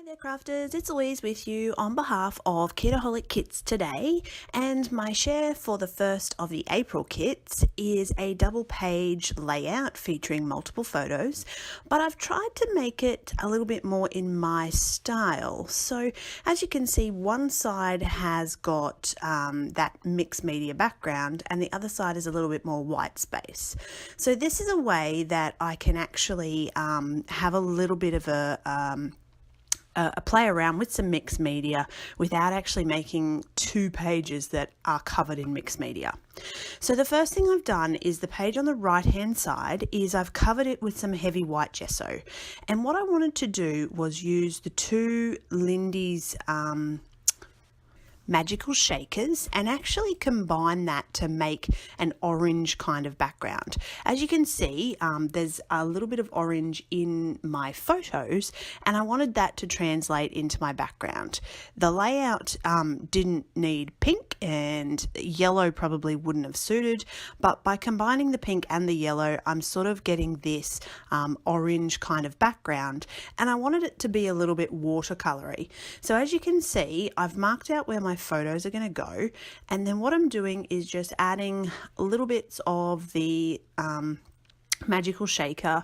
there crafters, it's Louise with you on behalf of Kitaholic Kits today, and my share for the first of the April kits is a double page layout featuring multiple photos, but I've tried to make it a little bit more in my style. So as you can see, one side has got that mixed media background and the other side is a little bit more white space. So this is a way that I can actually have a little bit of a play around with some mixed media without actually making two pages that are covered in mixed media. So the first thing I've done is the page on the right hand side is I've covered it with some heavy white gesso, and what I wanted to do was use the two Lindy's magical shakers and actually combine that to make an orange kind of background. As you can see, there's a little bit of orange in my photos and I wanted that to translate into my background. The layout didn't need pink and yellow probably wouldn't have suited, but by combining the pink and the yellow, I'm sort of getting this orange kind of background, and I wanted it to be a little bit watercolory. So as you can see, I've marked out where my photos are going to go, and then what I'm doing is just adding little bits of the magical shaker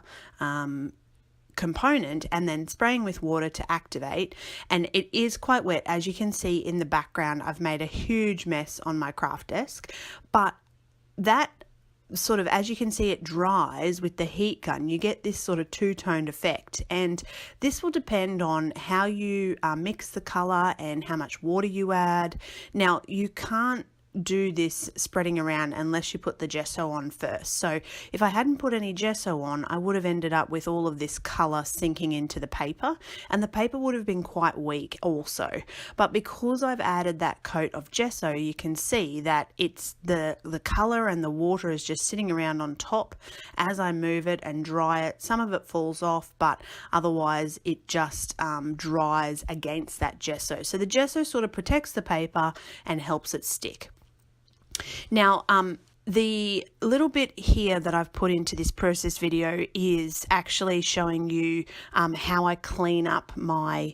component and then spraying with water to activate, and it is quite wet. As you can see in the background, I've made a huge mess on my craft desk, but that sort of, as you can see, it dries with the heat gun. You get this sort of two-toned effect, and this will depend on how you mix the color and how much water you add. Now you can't do this spreading around unless you put the gesso on first. So if I hadn't put any gesso on, I would have ended up with all of this color sinking into the paper, and the paper would have been quite weak also. But because I've added that coat of gesso, you can see that it's the color and the water is just sitting around on top. As I move it and dry it, some of it falls off, but otherwise it just dries against that gesso. So the gesso sort of protects the paper and helps it stick. Now, the little bit here that I've put into this process video is actually showing you how I clean up my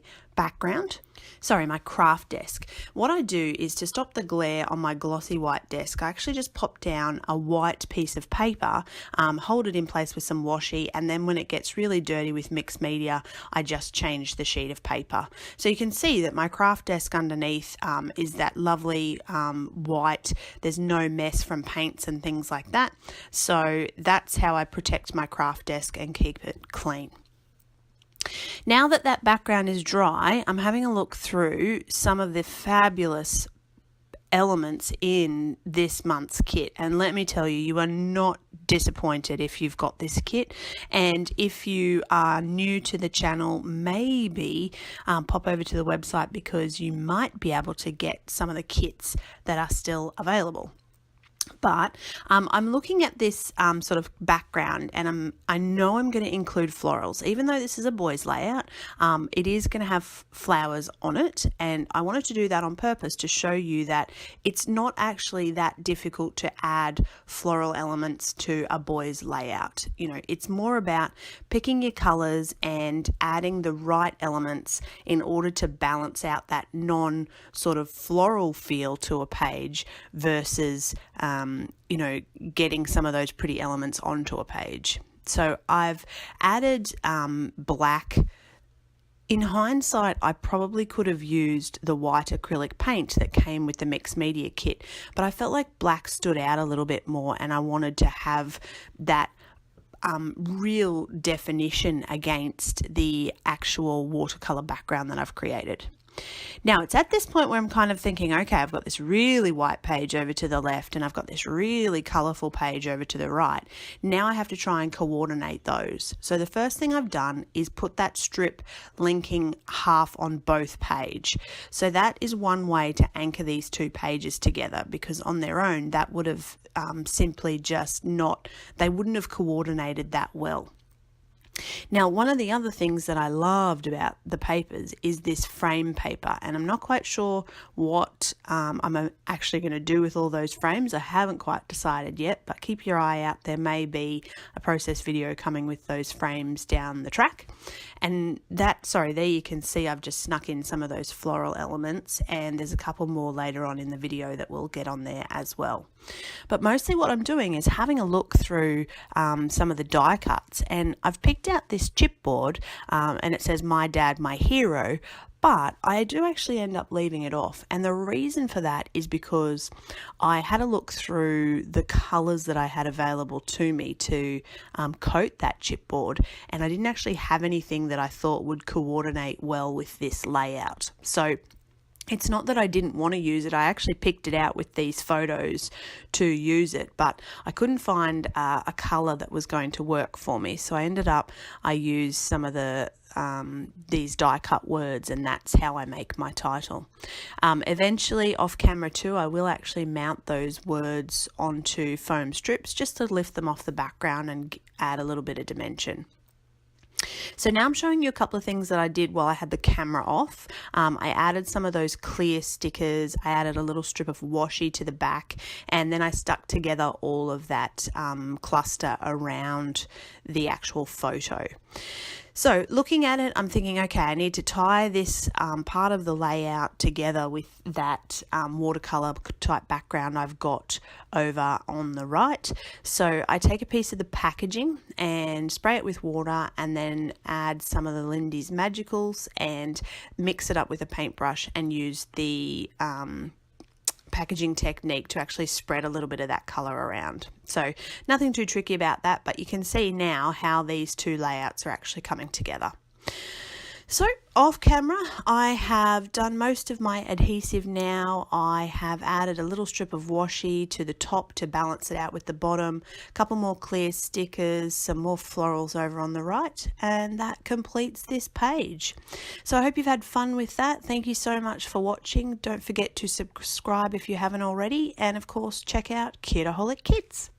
my craft desk. What I do is, to stop the glare on my glossy white desk, I actually just pop down a white piece of paper, hold it in place with some washi, and then when it gets really dirty with mixed media, I just change the sheet of paper. So you can see that my craft desk underneath is that lovely white. There's no mess from paints and things like that. So that's how I protect my craft desk and keep it clean. Now that that background is dry, I'm having a look through some of the fabulous elements in this month's kit, and let me tell you, you are not disappointed if you've got this kit. And if you are new to the channel, maybe pop over to the website, because you might be able to get some of the kits that are still available. But I'm looking at this sort of background, and I know I'm going to include florals. Even though this is a boys layout, it is going to have flowers on it, and I wanted to do that on purpose to show you that it's not actually that difficult to add floral elements to a boys layout. You know, it's more about picking your colors and adding the right elements in order to balance out that non sort of floral feel to a page versus you know, getting some of those pretty elements onto a page. So I've added black. In hindsight, I probably could have used the white acrylic paint that came with the mixed media kit, but I felt like black stood out a little bit more, and I wanted to have that real definition against the actual watercolor background that I've created. Now it's at this point where I'm kind of thinking, okay, I've got this really white page over to the left and I've got this really colorful page over to the right. Now I have to try and coordinate those. So the first thing I've done is put that strip linking half on both page. So that is one way to anchor these two pages together, because on their own that would have simply just not, they wouldn't have coordinated that well. Now, one of the other things that I loved about the papers is this frame paper, and I'm not quite sure what I'm actually going to do with all those frames. I haven't quite decided yet, but keep your eye out. There may be a process video coming with those frames down the track. And there you can see I've just snuck in some of those floral elements, and there's a couple more later on in the video that we'll get on there as well. But mostly what I'm doing is having a look through some of the die cuts, and I've picked out this chipboard, and it says "My Dad, My Hero," but I do actually end up leaving it off. And the reason for that is because I had a look through the colours that I had available to me to coat that chipboard, and I didn't actually have anything that I thought would coordinate well with this layout. So it's not that I didn't want to use it. I actually picked it out with these photos to use it, but I couldn't find a colour that was going to work for me. So I used some of these die cut words, and that's how I make my title. Eventually off camera too, I will actually mount those words onto foam strips just to lift them off the background and add a little bit of dimension. So now I'm showing you a couple of things that I did while I had the camera off. I added some of those clear stickers, I added a little strip of washi to the back, and then I stuck together all of that cluster around the actual photo. So looking at it, I'm thinking, okay, I need to tie this part of the layout together with that watercolor type background I've got over on the right. So I take a piece of the packaging and spray it with water, and then add some of the Lindy's Magicals and mix it up with a paintbrush and use the packaging technique to actually spread a little bit of that color around. So nothing too tricky about that, but you can see now how these two layouts are actually coming together. So off camera, I have done most of my adhesive now. I have added a little strip of washi to the top to balance it out with the bottom, a couple more clear stickers, some more florals over on the right, and that completes this page. So I hope you've had fun with that. Thank you so much for watching. Don't forget to subscribe if you haven't already, and of course check out Kitaholic Kits.